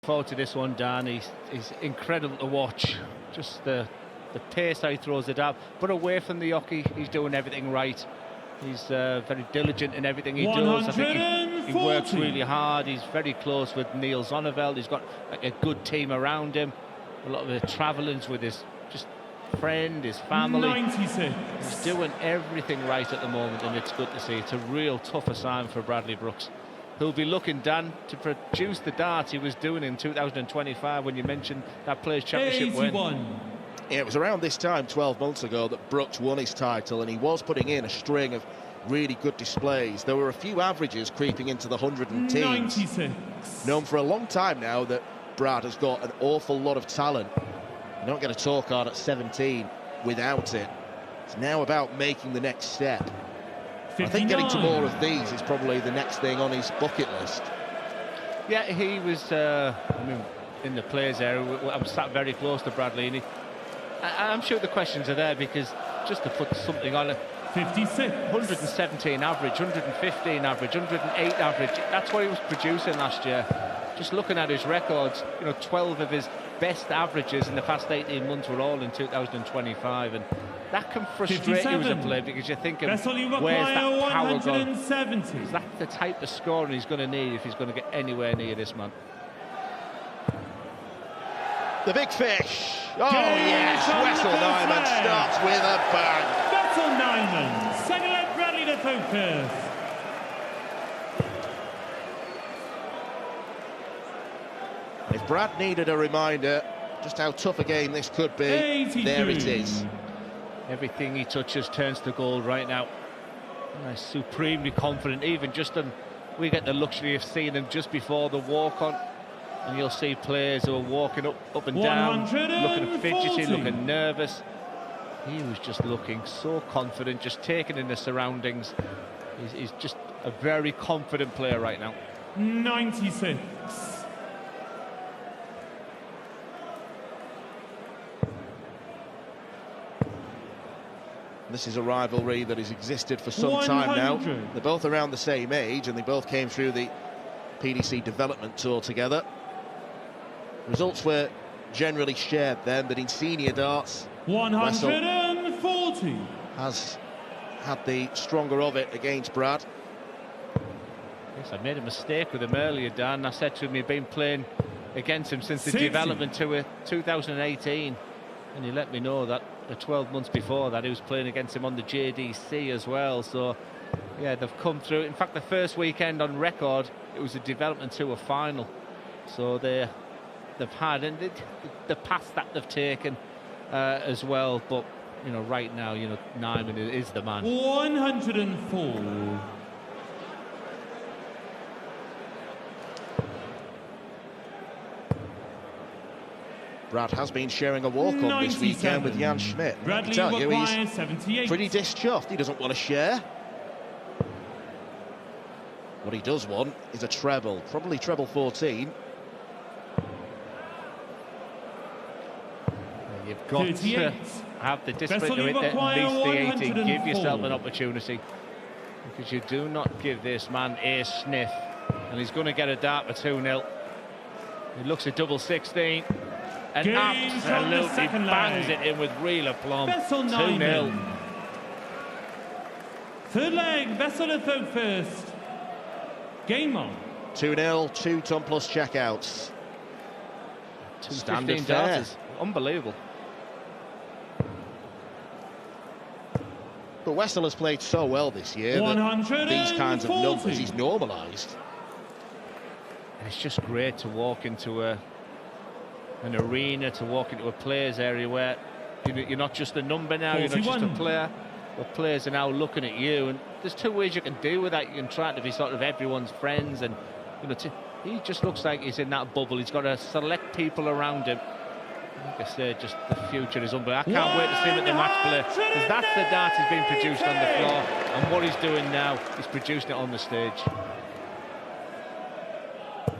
Forward to this one, Dan. He's incredible to watch. Just the pace how he throws it up, but away from the hockey, he's doing everything right. He's very diligent in everything he does. I think he works really hard. He's very close with Neil Zonneveld. He's got like a good team around him. A lot of the travellings with his friend, his family. 96. He's doing everything right at the moment, and it's good to see. It's a real tough assignment for Bradley Brooks, who'll be looking, Dan, to produce the darts he was doing in 2025 when you mentioned that Players' Championship 81. win. Yeah, it was around this time 12 months ago that Brooks won his title, and he was putting in a string of really good displays. There were a few averages creeping into the 100 and teens. 96. Known for a long time now that Brad has got an awful lot of talent. You don't get a tour card at 17 without it. It's now about making the next step. 59. I think getting to more of these is probably the next thing on his bucket list. Yeah, he was, I mean, in the players area, I'm sat very close to Bradley, and I'm sure the questions are there because just to put something on it, 56. 117 average, 115 average, 108 average. That's what he was producing last year. Just looking at his records, 12 of his best averages in the past 18 months were all in 2025, and that can frustrate 57. you as a player because you're thinking, where's Wessel, that power gone? 170. Is that the type of scoring he's going to need if he's going to get anywhere near this man? The big fish. Oh, Game yes. on the Wessel first Nijman leg. starts with a bang. Wessel Nijman. Second leg, Bradley to focus. If Brad needed a reminder just how tough a game this could be, 82. there it is. Everything he touches turns to gold right now. He's supremely confident. Even we get the luxury of seeing him just before the walk-on, and you'll see players who are walking up and down, looking fidgety, looking nervous. He was just looking so confident, just taking in the surroundings. He's just a very confident player right now. 96. This is a rivalry that has existed for some time now. 100. They're both around the same age, and they both came through the PDC development tour together. Results were generally shared then, but in senior darts, 140. has had the stronger of it against Brad. Yes, I made a mistake with him earlier, Dan. I said to him he'd been playing against him since the 60. development tour 2018, and he let me know that the 12 months before that he was playing against him on the JDC as well. So yeah, they've come through. In fact, the first weekend on record, it was a development tour final. So they've had, and the path that they've taken as well. But right now, Nijman is the man. 104. Brad has been sharing a walk-on this weekend with Jan Schmidt. I Bradley can tell you, requires he's 78. pretty dischuffed. He doesn't want to share. What he does want is a treble, probably treble 14. You've got 38. to have the discipline Wessel, to hit at least the 18. Give yourself 104. an opportunity, because you do not give this man a sniff, and he's going to get a dart for 2-0. He looks at double 16 and Games on the absolutely second bangs leg. it in with real aplomb. Wessel 2-0. Nijman. Third leg, Wessel to vote first. Game on. 2-0, 2 ton plus checkouts. Standard 15 fare. darters. Unbelievable. But Wessel has played so well this year that these kinds of 140. numbers he's normalised. It's just great to walk into an arena, to walk into a players area where you're not just a number now, 41. you're not just a player, but players are now looking at you. And there's two ways you can deal with that. You can try to be sort of everyone's friends, and he just looks like he's in that bubble. He's got to select people around him. Like I said, just the future is unbelievable. I can't wait to see him at the match play, because that's the dart he's been produced on the floor, and what he's doing now, he's producing it on the stage.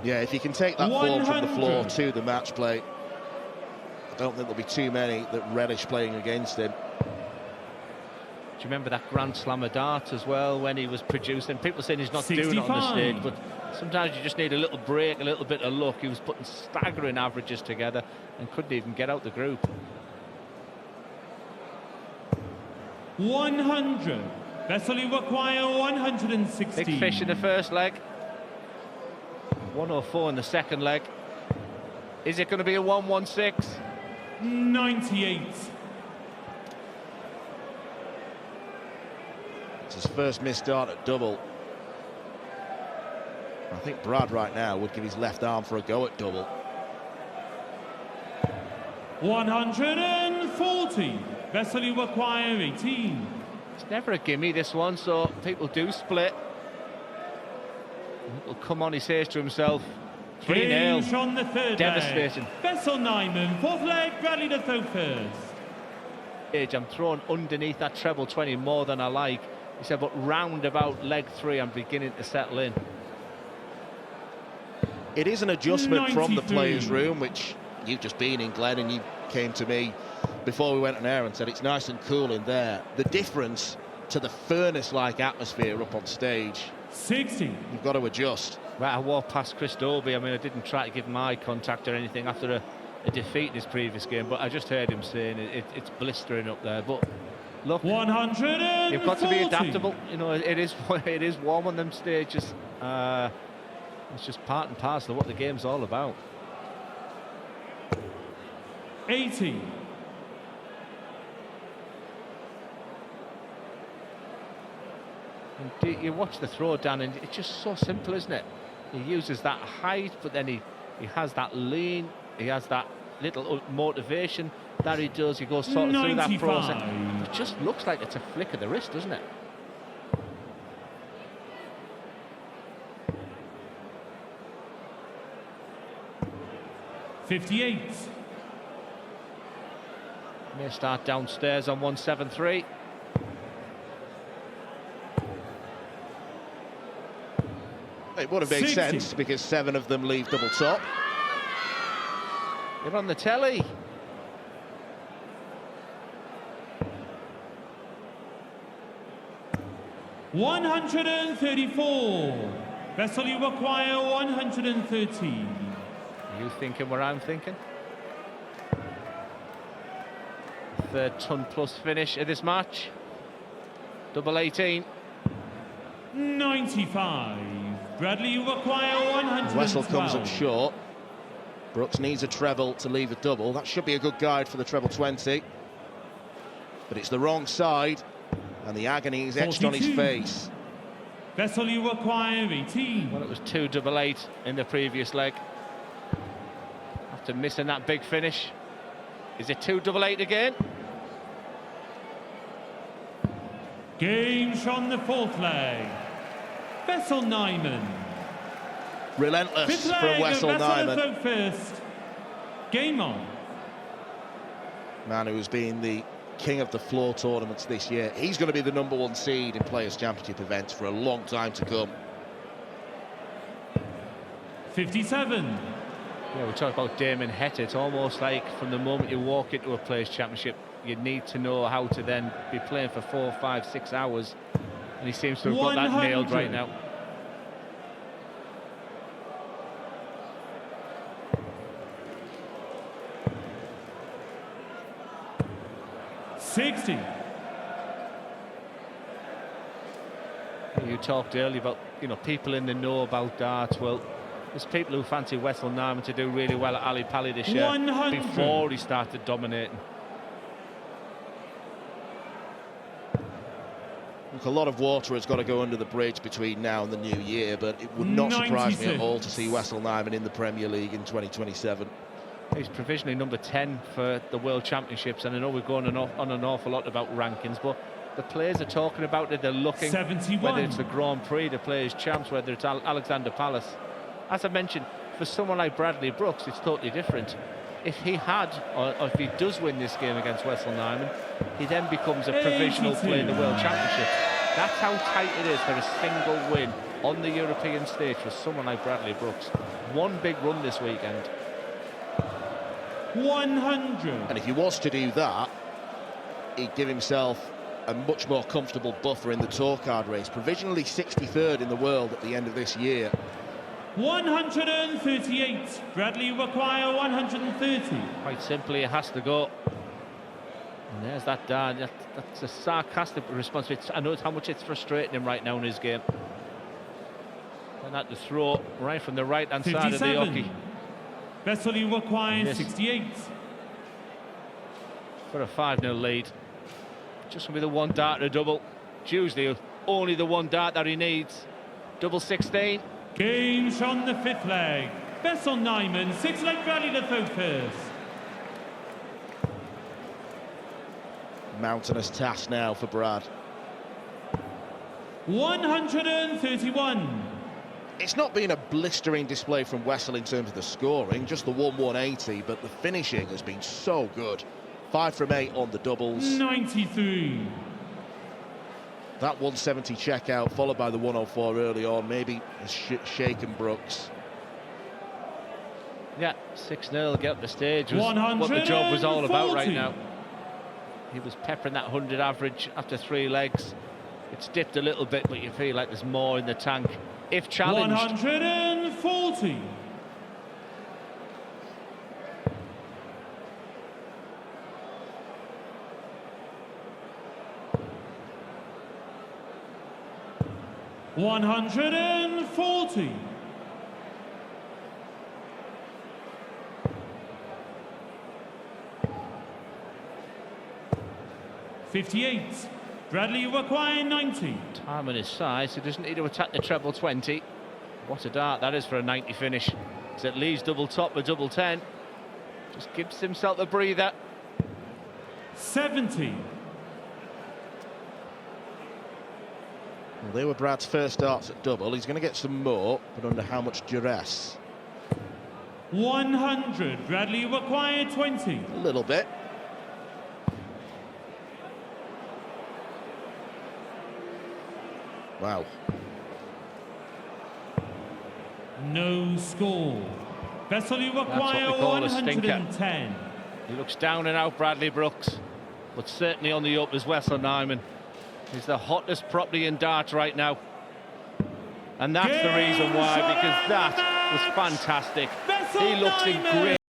Yeah, if he can take that form from the 100. floor to the match play, I don't think there'll be too many that relish playing against him. Do you remember that Grand Slam of dart as well, when he was producing? People saying he's not doing it on the 65. stage, but Sometimes you just need a little break, a little bit of luck. He was putting staggering averages together and couldn't even get out the group. 100. Wessel, you require 160. Big fish in the first leg. 104 in the second leg. Is it going to be a 116? 98. It's his first missed start at double. I think Brad right now would give his left arm for a go at double. 140. Wessel, you require 18. It's never a gimme, this one, so people do split. He'll come on, he says to himself, 3-0. On the third Devastating. leg. Wessel Nijman, fourth leg, Bradley to throw first. I'm thrown underneath that treble 20 more than I like. He said, but round about leg 3, I'm beginning to settle in. It is an adjustment 93. from the players' room, which you've just been in, Glenn, and you came to me before we went on air and said it's nice and cool in there. The difference to the furnace-like atmosphere up on stage, 60. you've got to adjust. Right, I walked past Chris Dobie. I mean, I didn't try to give him eye contact or anything after a defeat in his previous game, but I just heard him saying it's blistering up there. But look, 140. you've got to be adaptable. You know, it is warm on them stages. It's just part and parcel of what the game's all about. 80. And you watch the throw down, and it's just so simple, isn't it? He uses that height, but then he has that lean, he has that little motivation that he does. He goes sort of through that process. It just looks like it's a flick of the wrist, doesn't it? $58. May start downstairs on 173. It would have made 60. sense because 7 of them leave double top. You're on the telly. $134. Wessel, you require 113. Are you thinking what I'm thinking? Third ton plus finish of this match. Double 18. 95. Bradley, you require 112. Wessel comes up short. Brooks needs a treble to leave a double. That should be a good guide for the treble 20. But it's the wrong side, and the agony is etched on his 42. face. Wessel, you require 18. Well, it was 2 double 8 in the previous leg. After missing that big finish. Is it 2 double 8 again? Game on the fourth leg. Wessel Nijman. Relentless Fifth leg from Wessel of Nijman. Wessel first. Game on. Man who's been the king of the floor tournaments this year. He's going to be the #1 seed in Players' Championship events for a long time to come. 57. Yeah, we talk about Damon Hett. It's almost like from the moment you walk into a Players' Championship, you need to know how to then be playing for 4, 5, 6 hours. And he seems to have got that nailed right now. $60. You talked earlier about, you know, people in the know about darts. Well, there's people who fancy Wessel Nijman to do really well at Ali Pali this year 100. before he started dominating. Look, a lot of water has got to go under the bridge between now and the new year, but it would not surprise me at all to see Wessel Nijman in the Premier League in 2027. He's provisionally number 10 for the World Championships, and I know we're going on an awful lot about rankings, but the players are talking about it. They're looking, 71. whether it's the Grand Prix, the Players' Champs, whether it's Alexander Palace. As I mentioned, for someone like Bradley Brooks, it's totally different. If he had, or if he does win this game against Wessel Nijman, he then becomes a provisional 82. player in the World Championships. That's how tight it is for a single win on the European stage for someone like Bradley Brooks. One big run this weekend. 100. And if he was to do that, he'd give himself a much more comfortable buffer in the tour card race. Provisionally 63rd in the world at the end of this year. 138. Bradley require 130. Quite simply, it has to go. And there's that dart. That's a sarcastic response. I know how much it's frustrating him right now in his game. And that to throw right from the right-hand side of the hockey. Wessel requires 68. For a 5-0 lead. Just going to be the one dart to double. It's usually only the one dart that he needs. Double 16. Game on the 5th leg. Wessel Nijman, 6-leg rally to third first. Mountainous task now for Brad. 131. It's not been a blistering display from Wessel in terms of the scoring, just the 180, but the finishing has been so good. 5 from 8 on the doubles. 93. That 170 checkout, followed by the 104 early on, maybe shaken Brooks. Yeah, 6-0, get up the stage was what the job was all about right now. He was peppering that 100 average after 3 legs. It's dipped a little bit, but you feel like there's more in the tank. If challenged. 140. $140. 58. Bradley require 90. Time on his side, so he doesn't need to attack the treble 20. What a dart that is for a 90 finish. It's at least double top with double 10. Just gives himself a breather. 70. Well, they were Brad's first darts at double. He's going to get some more, but under how much duress? 100. Bradley require 20. A little bit. Wow. No score. Wessel That's what require we call a stinker. 110. He looks down and out, Bradley Brooks, but certainly on the up is Wessel Nijman. He's the hottest property in darts right now. And that's the reason why, because that was fantastic. He looks in great